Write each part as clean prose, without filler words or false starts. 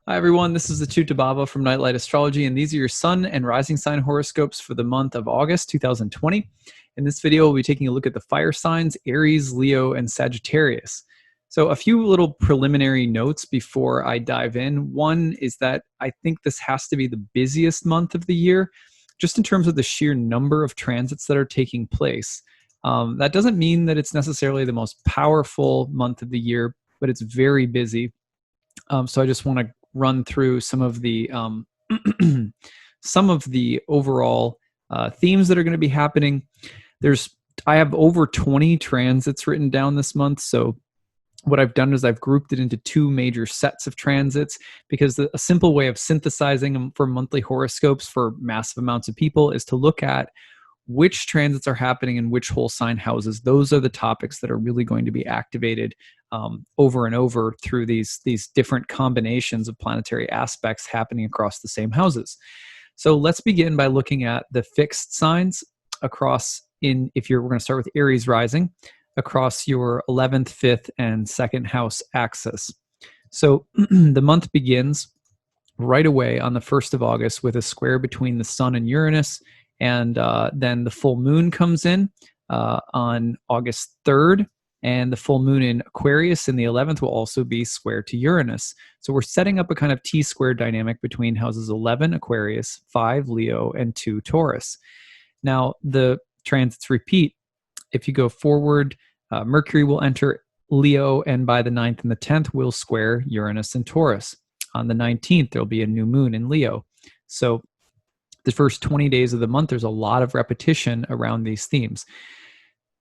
Hi, everyone. This is acyuta-bhava from Nightlight Astrology, and these are your sun and rising sign horoscopes for the month of August 2020. In this video, we'll be taking a look at the fire signs, Aries, Leo, and Sagittarius. So a few little preliminary notes before I dive in. One is that I think this has to be the busiest month of the year, just in terms of the sheer number of transits that are taking place. That doesn't mean that it's necessarily the most powerful month of the year, but it's very busy. So I just want to run through some of the some of the overall themes that are going to be happening. I have over 20 transits written down this month. So what I've done is I've grouped it into two major sets of transits because a simple way of synthesizing them for monthly horoscopes for massive amounts of people is to look at which transits are happening in which whole sign houses. Those are the topics that are really going to be activated over and over through these different combinations of planetary aspects happening across the same houses. So let's begin by looking at the fixed signs across we're going to start with Aries rising across your 11th, 5th, and 2nd house axis. So the month begins right away on the 1st of August with a square between the Sun and Uranus, and then the full moon comes in on August 3rd, and the full moon in Aquarius in the 11th will also be square to Uranus. So we're setting up a kind of T-square dynamic between houses 11 Aquarius, 5 Leo, and 2 Taurus. Now, the transits repeat. If you go forward, Mercury will enter Leo, and by the 9th and the 10th will square Uranus and Taurus. On the 19th, there'll be a new moon in Leo. So the first 20 days of the month, there's a lot of repetition around these themes.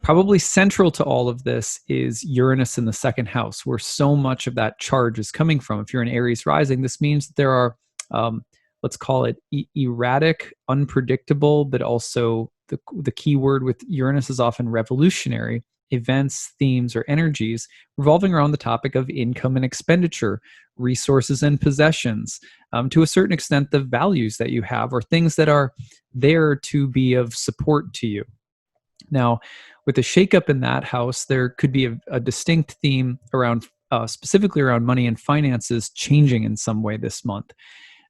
Probably central to all of this is Uranus in the 2nd house, where so much of that charge is coming from. If you're an Aries rising, this means that there are, let's call it erratic, unpredictable, but also the key word with Uranus is often revolutionary events, themes, or energies revolving around the topic of income and expenditure, resources and possessions, to a certain extent, the values that you have or things that are there to be of support to you. Now, with a shakeup in that house, there could be a distinct theme around, specifically around money and finances changing in some way this month.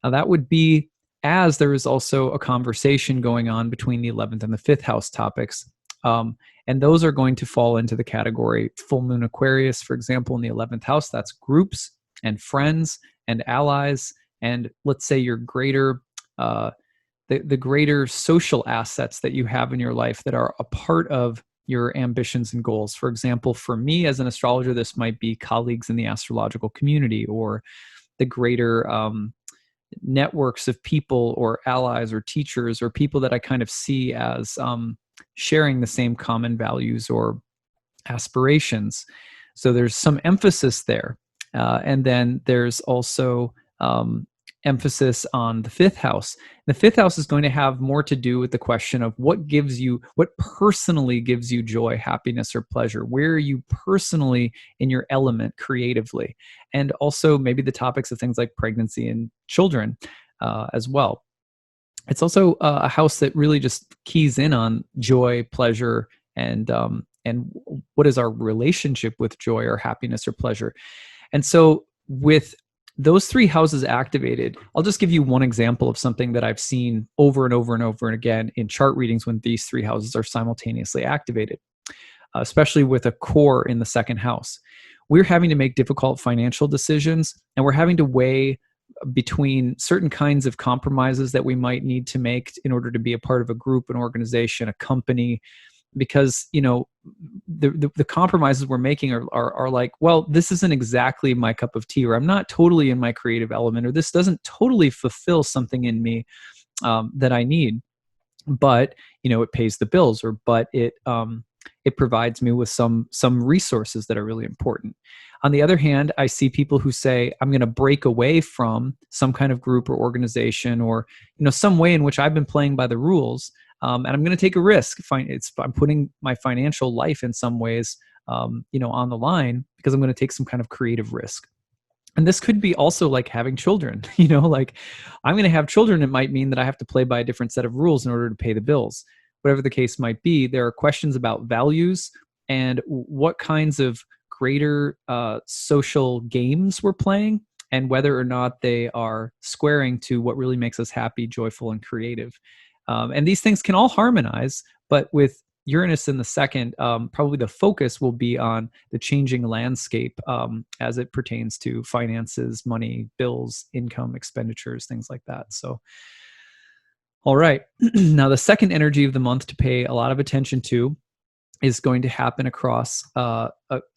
Now, that would be as there is also a conversation going on between the 11th and the 5th house topics. And those are going to fall into the category full moon Aquarius, for example, in the 11th house. That's groups and friends and allies, and let's say your greater, the greater social assets that you have in your life that are a part of your ambitions and goals. For example, for me as an astrologer, this might be colleagues in the astrological community or the greater networks of people or allies or teachers or people that I kind of see as sharing the same common values or aspirations. So there's some emphasis there. And then there's also emphasis on the 5th house. The 5th house is going to have more to do with the question of what personally gives you joy, happiness, or pleasure. Where are you personally in your element creatively? And also maybe the topics of things like pregnancy and children as well. It's also a house that really just keys in on joy, pleasure, and what is our relationship with joy or happiness or pleasure. And so with those 3 houses activated, I'll just give you one example of something that I've seen over and over and over and again in chart readings when these 3 houses are simultaneously activated, especially with a core in the 2nd house. We're having to make difficult financial decisions, and we're having to weigh between certain kinds of compromises that we might need to make in order to be a part of a group, an organization, a company, because the compromises we're making are like, well, this isn't exactly my cup of tea, or I'm not totally in my creative element, or this doesn't totally fulfill something in me that I need, but it pays the bills, or but it provides me with some resources that are really important. On the other hand, I see people who say, I'm going to break away from some kind of group or organization, or some way in which I've been playing by the rules, and I'm going to take a risk. I'm putting my financial life in some ways, on the line because I'm going to take some kind of creative risk. And this could be also like having children. Like I'm going to have children. It might mean that I have to play by a different set of rules in order to pay the bills. Whatever the case might be, there are questions about values and what kinds of greater social games we're playing and whether or not they are squaring to what really makes us happy, joyful, and creative. And these things can all harmonize, but with Uranus in the second, probably the focus will be on the changing landscape as it pertains to finances, money, bills, income, expenditures, things like that. So, all right. Now, the second energy of the month to pay a lot of attention to is going to happen across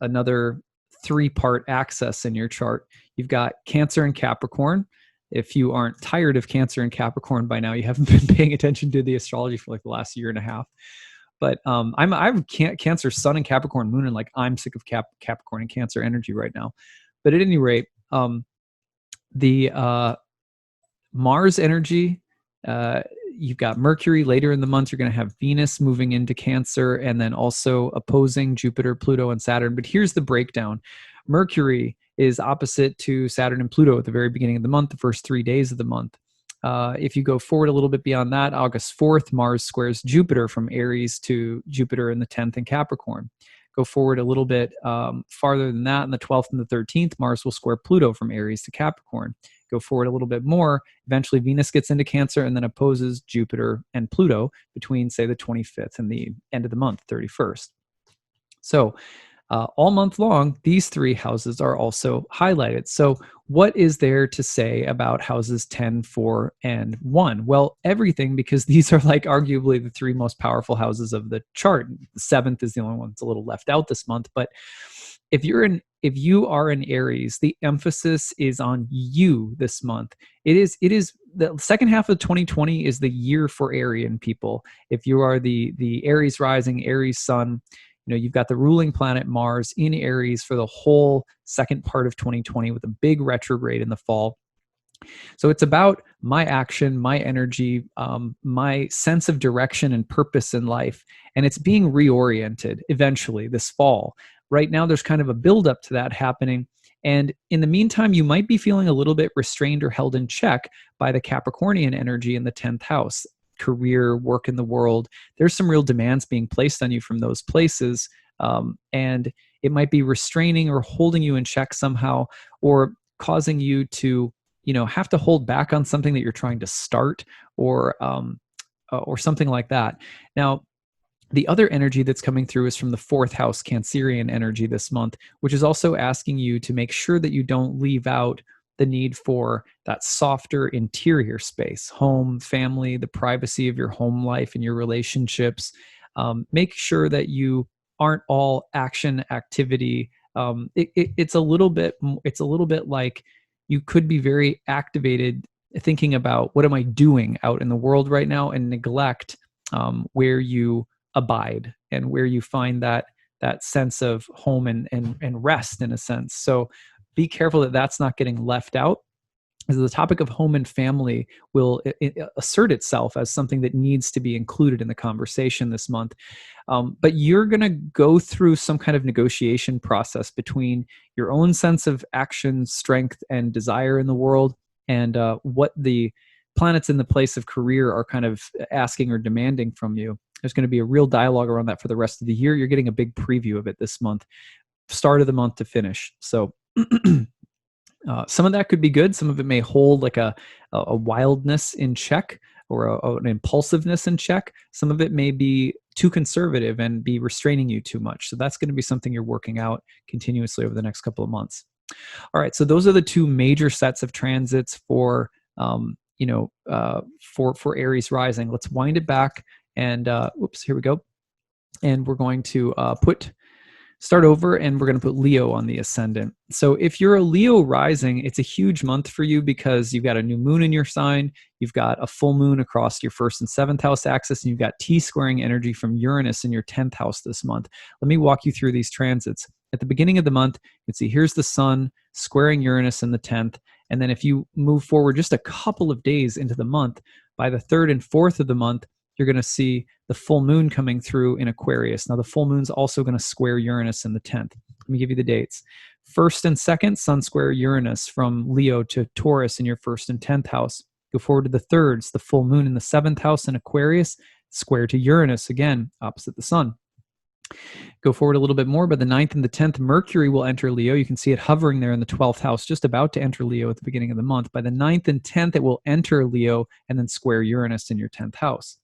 another three-part axis in your chart. You've got Cancer and Capricorn. If you aren't tired of Cancer and Capricorn by now, you haven't been paying attention to the astrology for like the last year and a half. But I'm Cancer Sun and Capricorn Moon, and like I'm sick of Capricorn and Cancer energy right now. But at any rate, the Mars energy, you've got Mercury later in the month. You're going to have Venus moving into Cancer, and then also opposing Jupiter, Pluto, and Saturn. But here's the breakdown. Mercury is opposite to Saturn and Pluto at the very beginning of the month, the first 3 days of the month. If you go forward a little bit beyond that, August 4th, Mars squares Jupiter from Aries to Jupiter in the 10th in Capricorn. Go forward a little bit farther than that, on the 12th and the 13th, Mars will square Pluto from Aries to Capricorn. Go forward a little bit more, eventually Venus gets into Cancer and then opposes Jupiter and Pluto between, say, the 25th and the end of the month, 31st. So all month long, these three houses are also highlighted. So what is there to say about houses 10, 4, and 1? Well, everything, because these are like arguably the three most powerful houses of the chart. The seventh is the only one that's a little left out this month. But if you are an Aries, the emphasis is on you this month. It is the second half of 2020 is the year for Arian people. If you are the Aries rising, Aries sun, you've got the ruling planet Mars in Aries for the whole second part of 2020 with a big retrograde in the fall. So it's about my action, my energy, my sense of direction and purpose in life. And it's being reoriented eventually this fall. Right now, there's kind of a buildup to that happening. And in the meantime, you might be feeling a little bit restrained or held in check by the Capricornian energy in the 10th house. Career, work in the world. There's some real demands being placed on you from those places. And it might be restraining or holding you in check somehow, or causing you to, have to hold back on something that you're trying to start, or something like that. Now, the other energy that's coming through is from the 4th house Cancerian energy this month, which is also asking you to make sure that you don't leave out the need for that softer interior space, home, family, the privacy of your home life and your relationships. Make sure that you aren't all action activity. It's a little bit like you could be very activated thinking about what am I doing out in the world right now, and neglect where you abide and where you find that sense of home and rest in a sense. So be careful that that's not getting left out, as the topic of home and family will assert itself as something that needs to be included in the conversation this month. But you're going to go through some kind of negotiation process between your own sense of action, strength, and desire in the world, and what the planets in the place of career are kind of asking or demanding from you. There's going to be a real dialogue around that for the rest of the year. You're getting a big preview of it this month, start of the month to finish. So some of that could be good. Some of it may hold like a wildness in check, or an impulsiveness in check. Some of it may be too conservative and be restraining you too much. So that's going to be something you're working out continuously over the next couple of months. All right. So those are the two major sets of transits for Aries rising. Let's wind it back and here we go. And we're going to start over, and we're going to put Leo on the ascendant. So if you're a Leo rising, it's a huge month for you because you've got a new moon in your sign, you've got a full moon across your 1st and 7th house axis, and you've got T-squaring energy from Uranus in your 10th house this month. Let me walk you through these transits. At the beginning of the month, you can see here's the sun squaring Uranus in the 10th. And then if you move forward just a couple of days into the month, by the 3rd and 4th of the month, you're going to see the full moon coming through in Aquarius. Now, the full moon's also going to square Uranus in the 10th. Let me give you the dates. 1st and 2nd, sun square Uranus from Leo to Taurus in your 1st and 10th house. Go forward to the 3rd, it's the full moon in the 7th house in Aquarius, square to Uranus, again, opposite the sun. Go forward a little bit more, by the 9th and the 10th, Mercury will enter Leo. You can see it hovering there in the 12th house, just about to enter Leo at the beginning of the month. By the 9th and 10th, it will enter Leo and then square Uranus in your 10th house.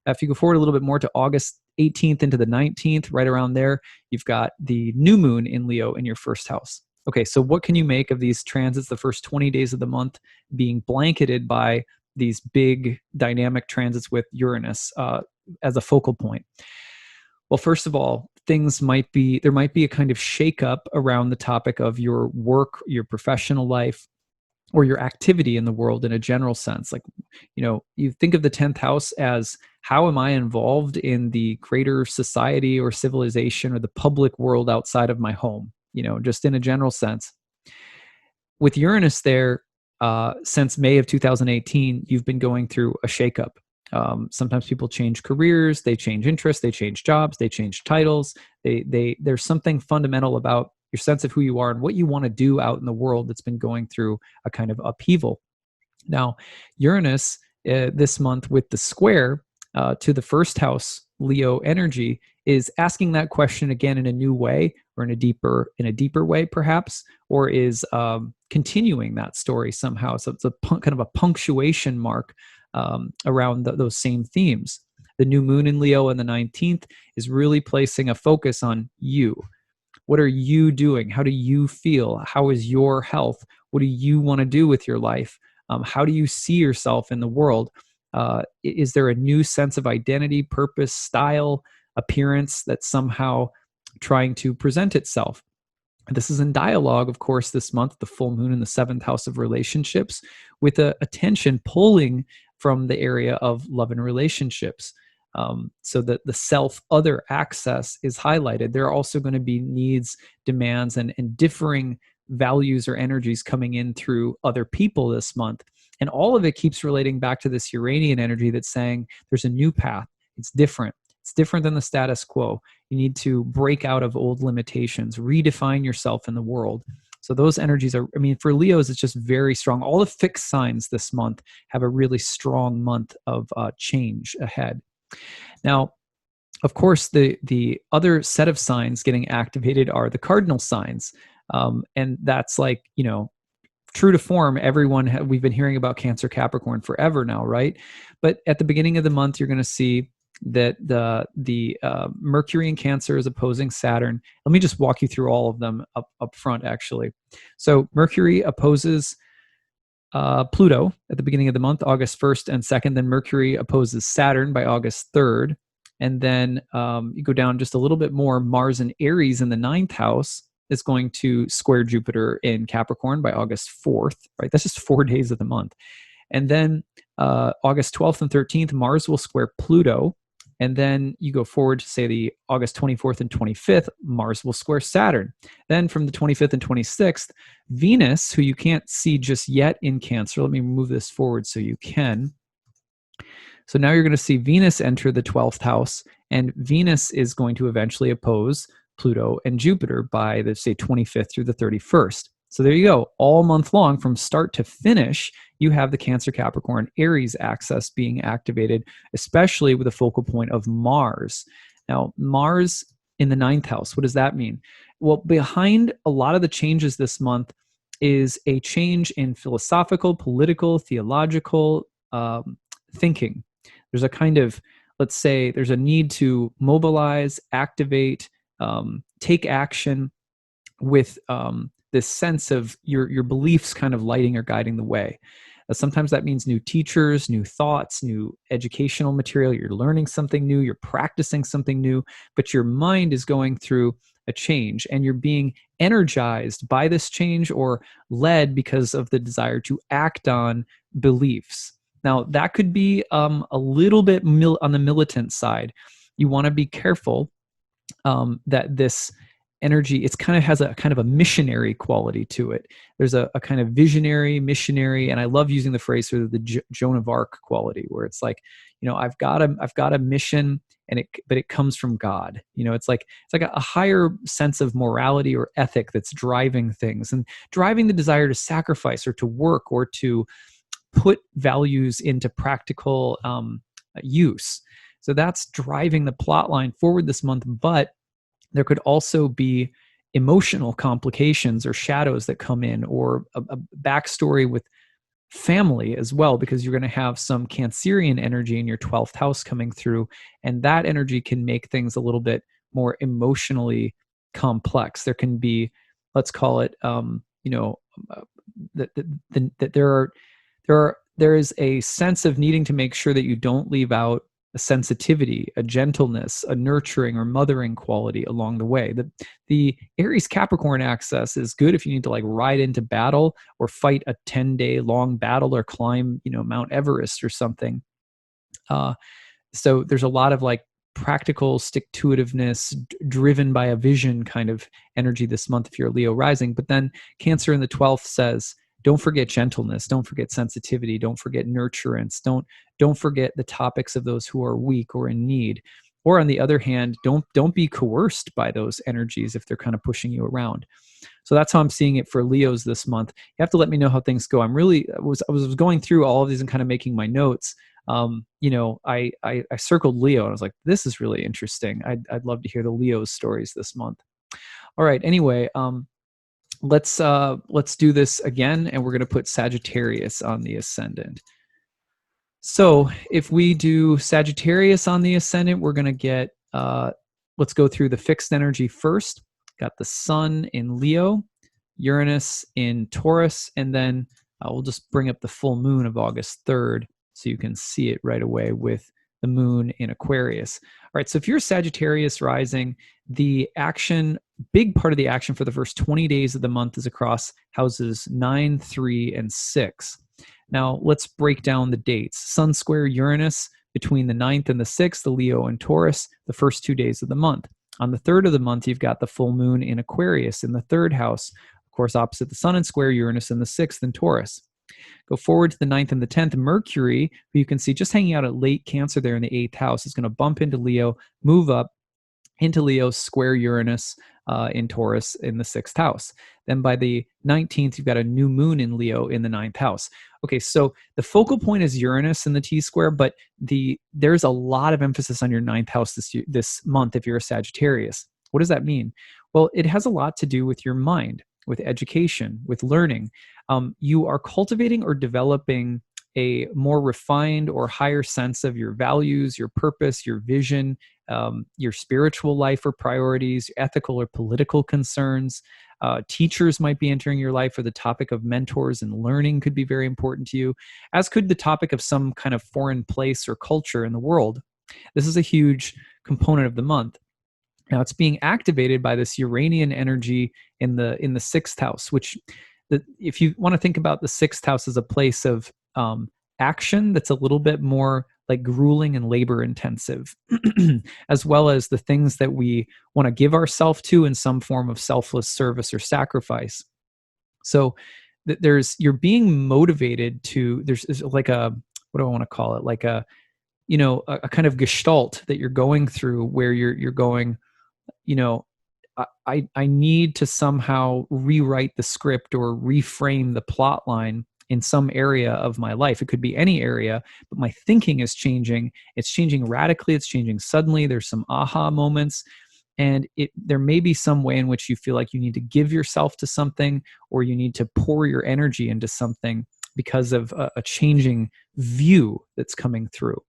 If you go forward a little bit more to August 18th into the 19th, right around there, you've got the new moon in Leo in your first house. Okay, so what can you make of these transits, the first 20 days of the month being blanketed by these big dynamic transits with Uranus as a focal point? Well, first of all, there might be a kind of shakeup around the topic of your work, your professional life, or your activity in the world in a general sense. Like, you think of the 10th house as, how am I involved in the greater society or civilization or the public world outside of my home? Just in a general sense. With Uranus there, since May of 2018, you've been going through a shakeup. Sometimes people change careers, they change interests, they change jobs, they change titles. There's something fundamental about your sense of who you are and what you want to do out in the world that's been going through a kind of upheaval. Now, Uranus this month with the square to the first house Leo energy is asking that question again in a new way, or in a deeper way perhaps, or is continuing that story somehow. So it's a kind of a punctuation mark around those same themes. The new moon in Leo on the 19th is really placing a focus on you. What are you doing? How do you feel? How is your health? What do you want to do with your life? How do you see yourself in the world? Is there a new sense of identity, purpose, style, appearance that's somehow trying to present itself? This is in dialogue, of course, this month, the full moon in the 7th house of relationships, with a attention pulling from the area of love and relationships. So that the self-other access is highlighted. There are also going to be needs, demands, and differing values or energies coming in through other people this month. And all of it keeps relating back to this Uranian energy that's saying there's a new path. It's different. It's different than the status quo. You need to break out of old limitations, redefine yourself in the world. So those energies are, for Leos, it's just very strong. All the fixed signs this month have a really strong month of change ahead. Now, of course, the other set of signs getting activated are the cardinal signs. And that's like, true to form, we've been hearing about Cancer, Capricorn forever now, right? But at the beginning of the month, you're going to see that the Mercury in Cancer is opposing Saturn. Let me just walk you through all of them up front, actually. So Mercury opposes Pluto at the beginning of the month, August 1st and 2nd. Then Mercury opposes Saturn by August 3rd. And then you go down just a little bit more, Mars and Aries in the 9th house is going to square Jupiter in Capricorn by August 4th, right? That's just 4 days of the month. And then August 12th and 13th, Mars will square Pluto. And then you go forward to, say, the August 24th and 25th, Mars will square Saturn. Then from the 25th and 26th, Venus, who you can't see just yet in Cancer, let me move this forward so you can. So now you're going to see Venus enter the 12th house, and Venus is going to eventually oppose Pluto and Jupiter by the, say, 25th through the 31st. So there you go. All month long, from start to finish, you have the Cancer, Capricorn, Aries axis being activated, especially with a focal point of Mars. Now, Mars in the 9th house, what does that mean? Well, behind a lot of the changes this month is a change in philosophical, political, theological thinking. There's a kind of, let's say, there's a need to mobilize, activate, take action with this sense of your beliefs kind of lighting or guiding the way. Sometimes that means new teachers, new thoughts, new educational material. You're learning something new, you're practicing something new, but your mind is going through a change and you're being energized by this change or led because of the desire to act on beliefs. Now, that could be a little bit on the militant side. You want to be careful that this energy, it's kind of has a kind of a missionary quality to it. There's a kind of visionary, missionary, and I love using the phrase sort of the Joan of Arc quality, where it's like, I've got a mission, but it comes from God. It's like a higher sense of morality or ethic that's driving things and driving the desire to sacrifice or to work or to put values into practical use. So that's driving the plot line forward this month, but There could also be emotional complications or shadows that come in, or a backstory with family as well, because you're going to have some Cancerian energy in your 12th house coming through. And that energy can make things a little bit more emotionally complex. There can be, let's call it, uh, that there is a sense of needing to make sure that you don't leave out a sensitivity, a gentleness, a nurturing or mothering quality along the way. The Aries Capricorn axis is good if you need to like ride into battle or fight a 10-day long battle or climb, Mount Everest or something. So there's a lot of like practical stick-to-itiveness, driven by a vision kind of energy this month if you're a Leo rising. But then Cancer in the 12th says, don't forget gentleness, don't forget sensitivity, don't forget nurturance, don't forget the topics of those who are weak or in need. Or on the other hand, don't be coerced by those energies if they're kind of pushing you around. So that's how I'm seeing it for Leos this month. You have to let me know how things go. I was going through all of these and kind of making my notes. I circled Leo and I was like, this is really interesting. I'd love to hear the Leo's stories this month. All right. Anyway, let's do this again, and we're going to put Sagittarius on the ascendant. So if we do Sagittarius on the ascendant, we're going to get, let's go through the fixed energy first. Got the Sun in Leo, Uranus in Taurus, and then we'll just bring up the full moon of August 3rd so you can see it right away with the moon in Aquarius. All right, so if you're Sagittarius rising, the action, big part of the action for the first 20 days of the month is across houses 9, 3, and 6. Now, let's break down the dates. Sun square Uranus between the 9th and the 6th, the Leo and Taurus, the first 2 days of the month. On the 3rd of the month, you've got the full moon in Aquarius in the 3rd house, of course, opposite the Sun and square Uranus in the 6th in Taurus. Go forward to the 9th and the 10th, Mercury, who you can see just hanging out at late Cancer there in the 8th house, is going to bump into Leo, move up into Leo, square Uranus in Taurus in the 6th house. Then by the 19th, you've got a new moon in Leo in the 9th house. Okay, so the focal point is Uranus in the T-square, but there's a lot of emphasis on your 9th house this month if you're a Sagittarius. What does that mean? Well, it has a lot to do with your mind, with education, with learning. You are cultivating or developing a more refined or higher sense of your values, your purpose, your vision, your spiritual life or priorities, ethical or political concerns. Teachers might be entering your life, or the topic of mentors and learning could be very important to you, as could the topic of some kind of foreign place or culture in the world. This is a huge component of the month. Now, it's being activated by this Uranian energy in the 6th house, which, if you want to think about the 6th house as a place of action that's a little bit more like grueling and labor intensive, as well as the things that we want to give ourselves to in some form of selfless service or sacrifice. So you're being motivated to, there's like a, what do I want to call it? Like a kind of gestalt that you're going through where you're going, I need to somehow rewrite the script or reframe the plot line in some area of my life. It could be any area, but my thinking is changing. It's changing radically. It's changing suddenly. There's some aha moments. And there may be some way in which you feel like you need to give yourself to something, or you need to pour your energy into something because of a changing view that's coming through.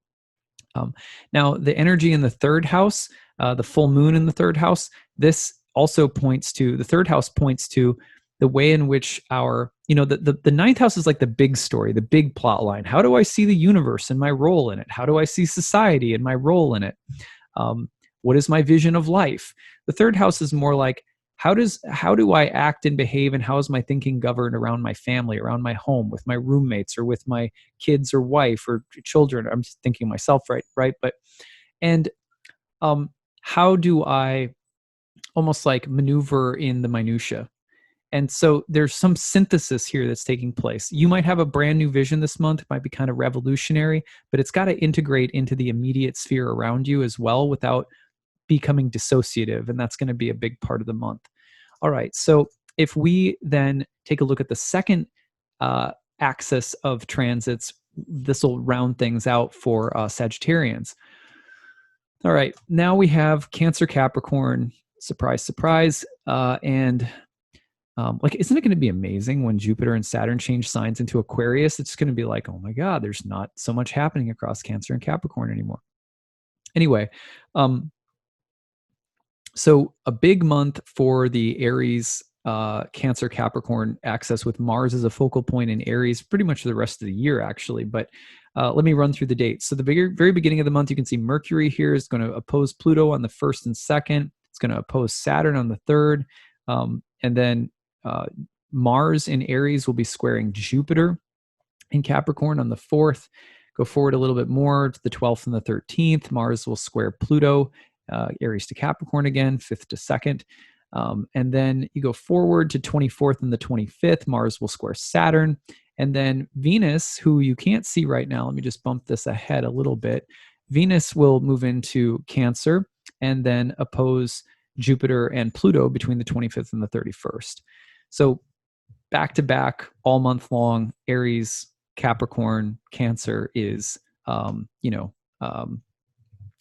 Now, the energy in the 3rd house, the full moon in the 3rd house, this also points to, the 3rd house points to the way in which the 9th house is like the big story, the big plot line. How do I see the universe and my role in it? How do I see society and my role in it? What is my vision of life? The 3rd house is more like, how do I act and behave, and how is my thinking governed around my family, around my home, with my roommates, or with my kids or wife or children? I'm just thinking myself, right? But how do I almost like maneuver in the minutia? And so there's some synthesis here that's taking place. You might have a brand new vision this month. It might be kind of revolutionary, but it's got to integrate into the immediate sphere around you as well without becoming dissociative. And that's going to be a big part of the month. All right. So if we then take a look at the second axis of transits, this will round things out for Sagittarians. All right. Now we have Cancer Capricorn Surprise, surprise. Like, isn't it going to be amazing when Jupiter and Saturn change signs into Aquarius? It's going to be like, oh my God, there's not so much happening across Cancer and Capricorn anymore. Anyway, so a big month for the Aries, Cancer, Capricorn axis with Mars as a focal point in Aries, pretty much the rest of the year, actually. But let me run through the dates. So the very beginning of the month, you can see Mercury here is going to oppose Pluto on the 1st and 2nd. It's going to oppose Saturn on the 3rd. And then Mars in Aries will be squaring Jupiter in Capricorn on the 4th. Go forward a little bit more to the 12th and the 13th. Mars will square Pluto, Aries to Capricorn again, 5th to 2nd. And then you go forward to 24th and the 25th. Mars will square Saturn. And then Venus, who you can't see right now, let me just bump this ahead a little bit. Venus will move into Cancer and then oppose Jupiter and Pluto between the 25th and the 31st. So back to back all month long, Aries, Capricorn, Cancer is,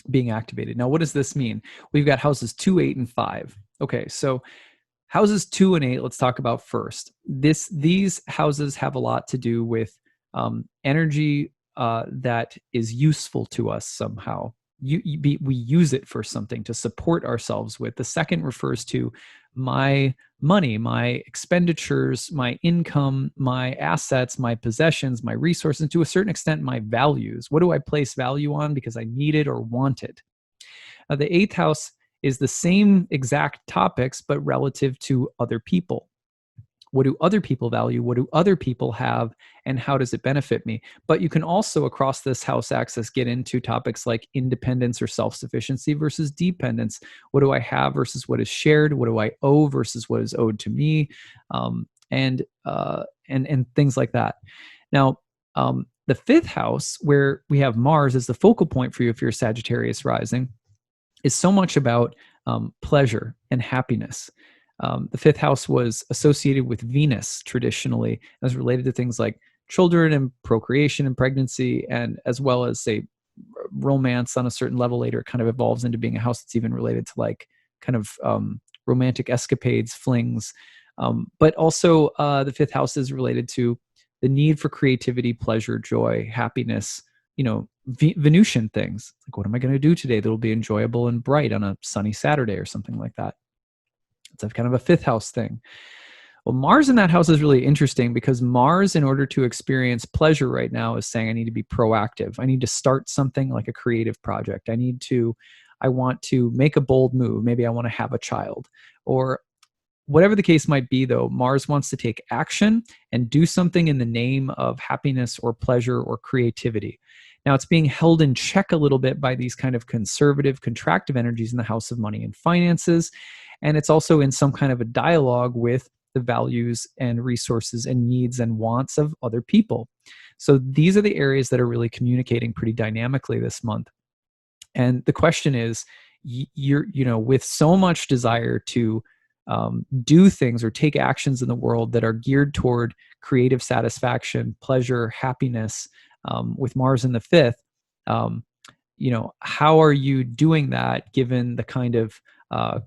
being activated. Now, what does this mean? We've got houses 2, 8, and 5. Okay, so houses 2 and 8, let's talk about first. These houses have a lot to do with energy that is useful to us somehow. We use it for something to support ourselves with. The second refers to my money, my expenditures, my income, my assets, my possessions, my resources, and to a certain extent, my values. What do I place value on because I need it or want it? The 8th house is the same exact topics, but relative to other people. What do other people value? What do other people have? And how does it benefit me? But you can also, across this house axis, get into topics like independence or self-sufficiency versus dependence. What do I have versus what is shared? What do I owe versus what is owed to me? And things like that. Now, the 5th house, where we have Mars as the focal point for you if you're a Sagittarius rising, is so much about pleasure and happiness. The 5th house was associated with Venus traditionally, as related to things like children and procreation and pregnancy, and as well as, say, romance on a certain level. Later, it kind of evolves into being a house that's even related to like kind of romantic escapades, flings. But also the 5th house is related to the need for creativity, pleasure, joy, happiness, Venusian things. Like, what am I going to do today that'll be enjoyable and bright on a sunny Saturday or something like that? It's kind of a 5th house thing. Well, Mars in that house is really interesting because Mars, in order to experience pleasure right now, is saying I need to be proactive. I need to start something like a creative project. I want to make a bold move. Maybe I want to have a child, or whatever the case might be, though. Mars wants to take action and do something in the name of happiness or pleasure or creativity. Now, it's being held in check a little bit by these kind of conservative, contractive energies in the house of money and finances. And it's also in some kind of a dialogue with the values and resources and needs and wants of other people. So these are the areas that are really communicating pretty dynamically this month. And the question is, with so much desire to do things or take actions in the world that are geared toward creative satisfaction, pleasure, happiness, with Mars in the 5th, how are you doing that given the kind of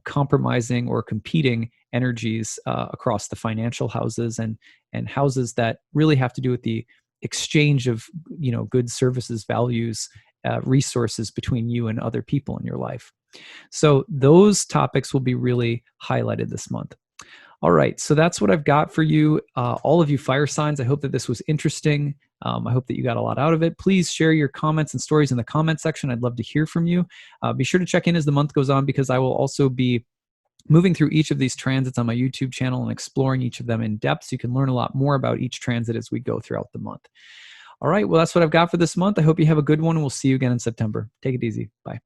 compromising or competing energies across the financial houses and houses that really have to do with the exchange of goods, services, values, resources between you and other people in your life? So those topics will be really highlighted this month. All right, so that's what I've got for you, all of you fire signs. I hope that this was interesting. I hope that you got a lot out of it. Please share your comments and stories in the comment section. I'd love to hear from you. Be sure to check in as the month goes on, because I will also be moving through each of these transits on my YouTube channel and exploring each of them in depth, so you can learn a lot more about each transit as we go throughout the month. All right, well, that's what I've got for this month. I hope you have a good one, and we'll see you again in September. Take it easy. Bye.